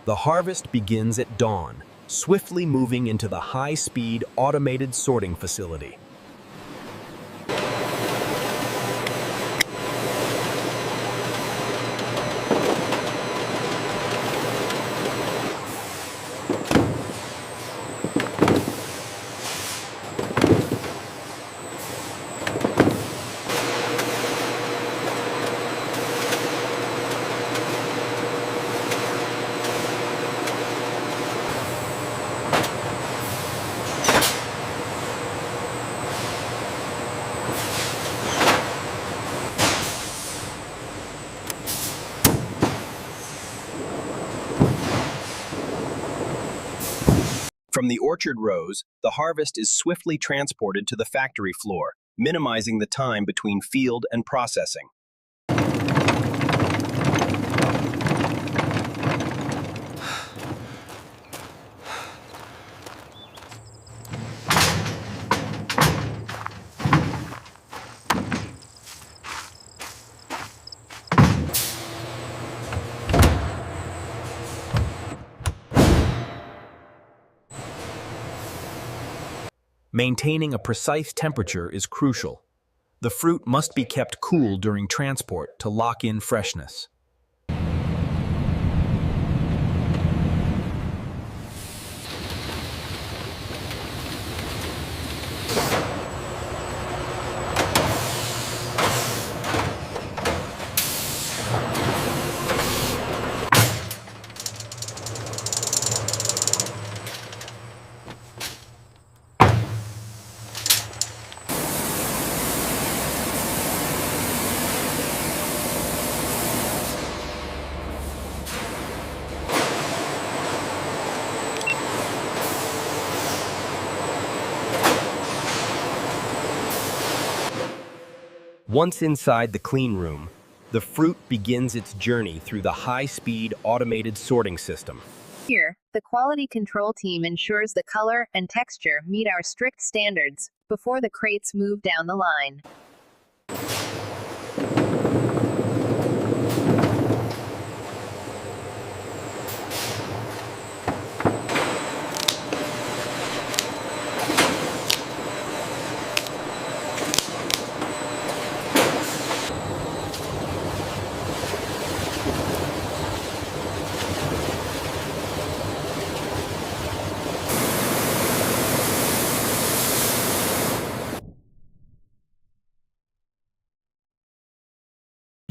The harvest begins at dawn, swiftly moving into the high-speed automated sorting facility. From the orchard rows, the harvest is swiftly transported to the factory floor, minimizing the time between field and processing. Maintaining a precise temperature is crucial. The fruit must be kept cool during transport to lock in freshness. Once inside the clean room, the fruit begins its journey through the high-speed automated sorting system. Here, the quality control team ensures the color and texture meet our strict standards before the crates move down the line.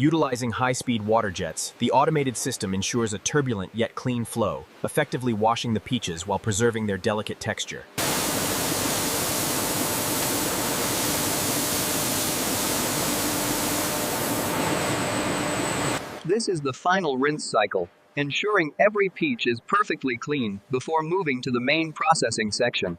Utilizing high-speed water jets, the automated system ensures a turbulent yet clean flow, effectively washing the peaches while preserving their delicate texture. This is the final rinse cycle, ensuring every peach is perfectly clean before moving to the main processing section.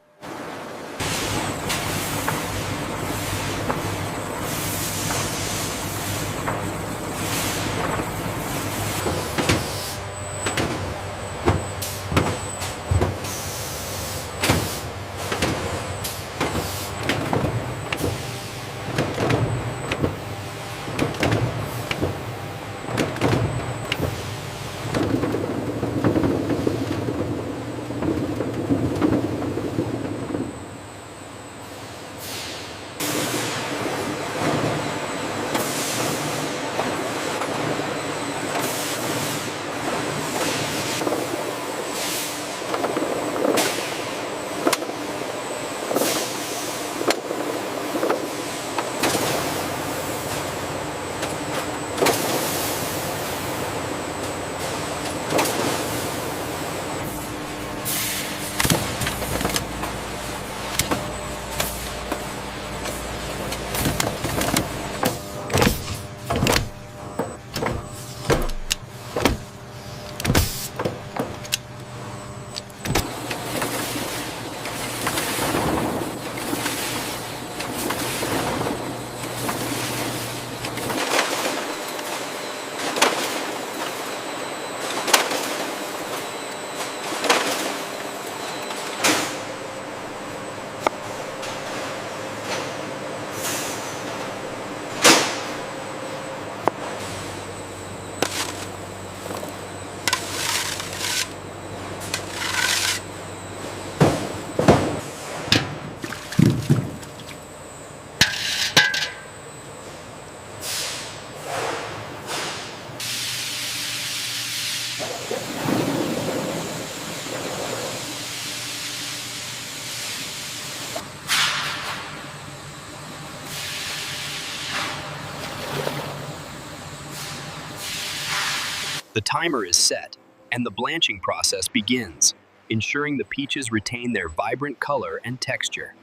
The timer is set, and the blanching process begins, ensuring the peaches retain their vibrant color and texture.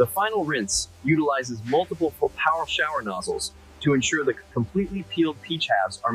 The final rinse utilizes multiple power shower nozzles to ensure the completely peeled peach halves are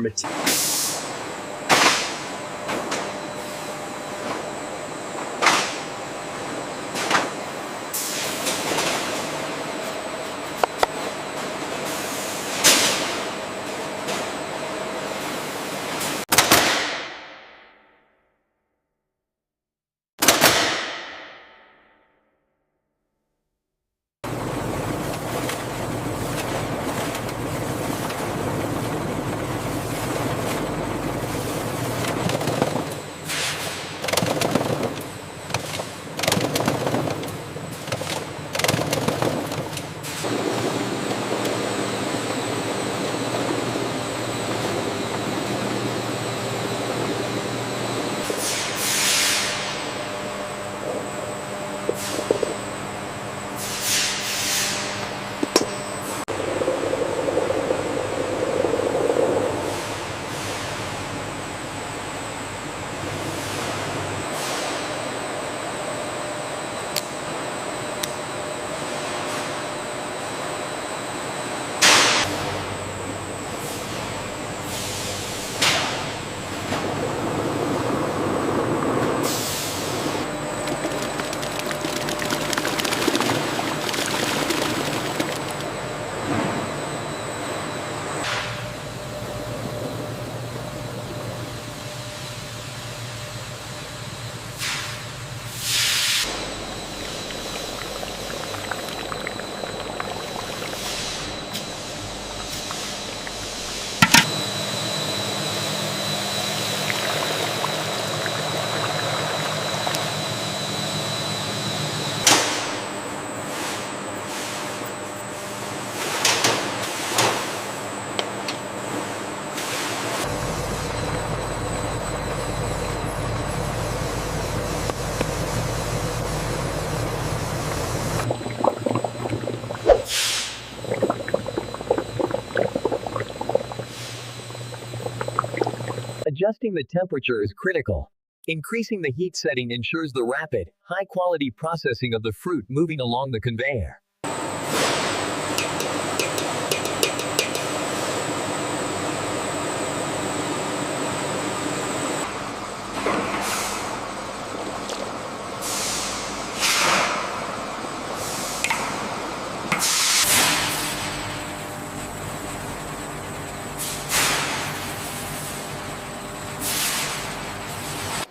Adjusting the temperature is critical. Increasing the heat setting ensures the rapid, high-quality processing of the fruit moving along the conveyor.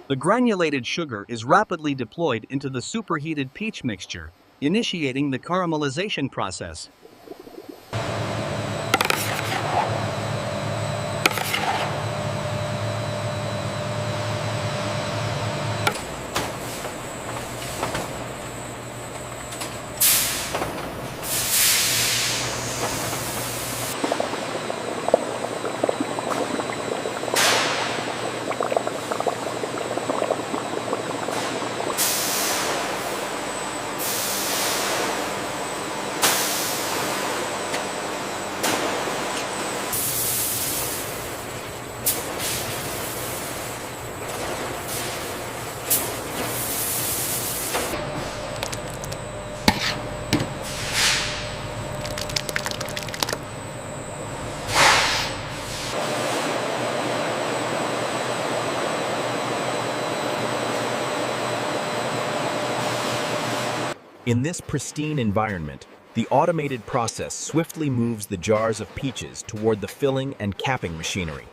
The granulated sugar is rapidly deployed into the superheated peach mixture, initiating the caramelization process. In this pristine environment, the automated process swiftly moves the jars of peaches toward the filling and capping machinery.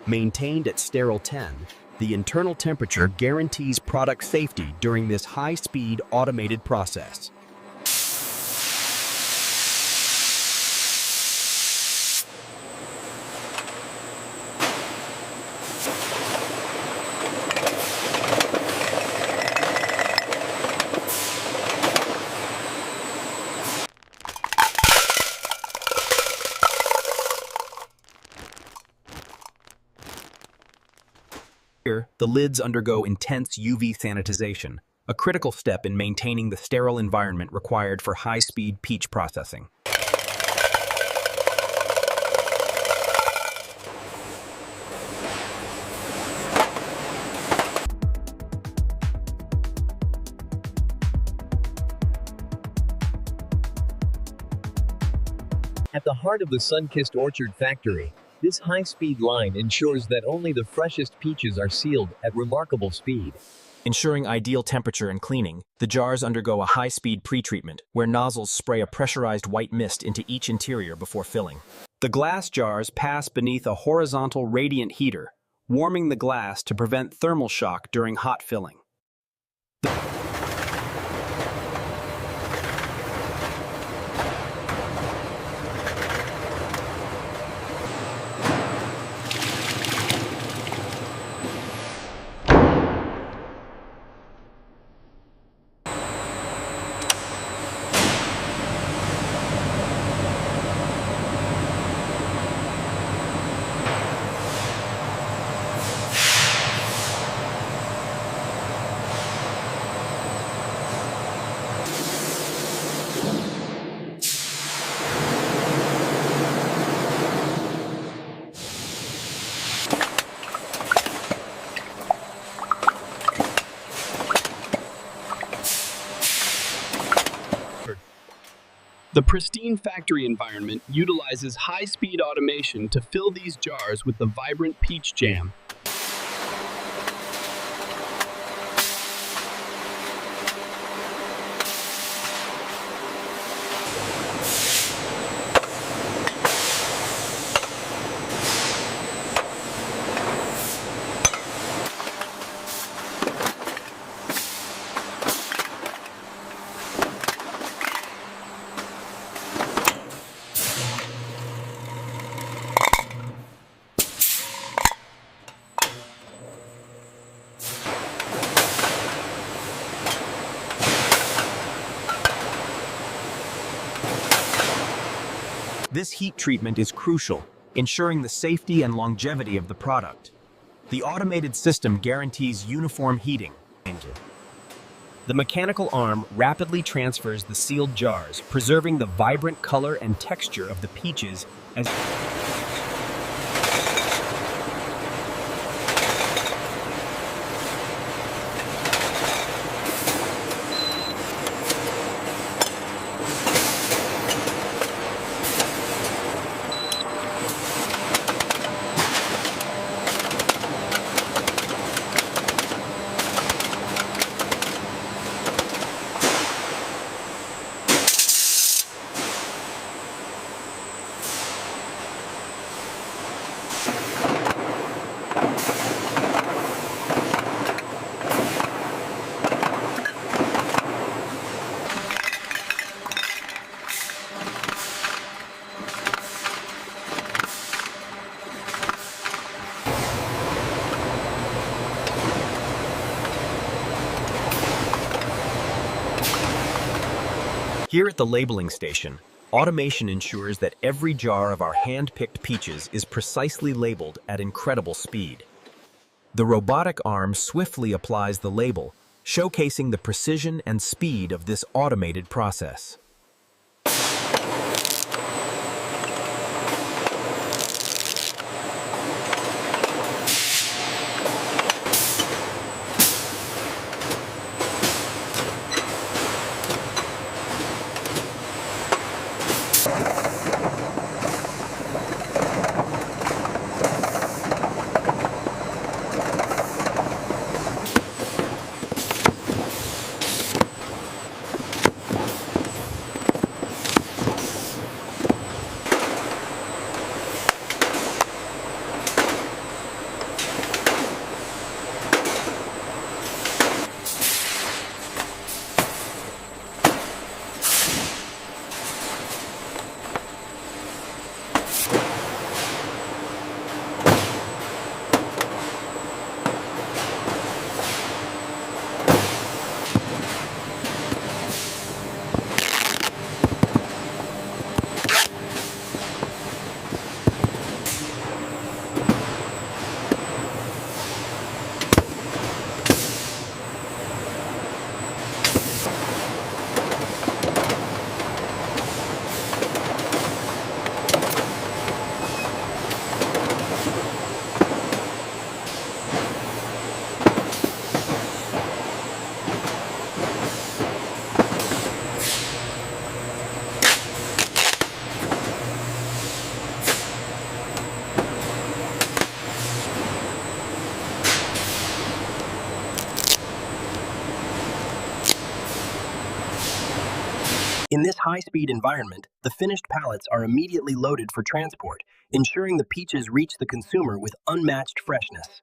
Maintained at sterile 10, the internal temperature guarantees product safety during this high-speed automated process. Here, the lids undergo intense UV sanitization, a critical step in maintaining the sterile environment required for high-speed peach processing. At the heart of the sun-kissed orchard factory, this high-speed line ensures that only the freshest peaches are sealed at remarkable speed. Ensuring ideal temperature and cleaning, the jars undergo a high-speed pretreatment, where nozzles spray a pressurized white mist into each interior before filling. The glass jars pass beneath a horizontal radiant heater, warming the glass to prevent thermal shock during hot filling. The pristine factory environment utilizes high-speed automation to fill these jars with the vibrant peach jam. This heat treatment is crucial, ensuring the safety and longevity of the product. The automated system guarantees uniform heating. The mechanical arm rapidly transfers the sealed jars, preserving the vibrant color and texture of the peaches as Here at the labeling station, automation ensures that every jar of our hand-picked peaches is precisely labeled at incredible speed. The robotic arm swiftly applies the label, showcasing the precision and speed of this automated process. In this high-speed environment, the finished pallets are immediately loaded for transport, ensuring the peaches reach the consumer with unmatched freshness.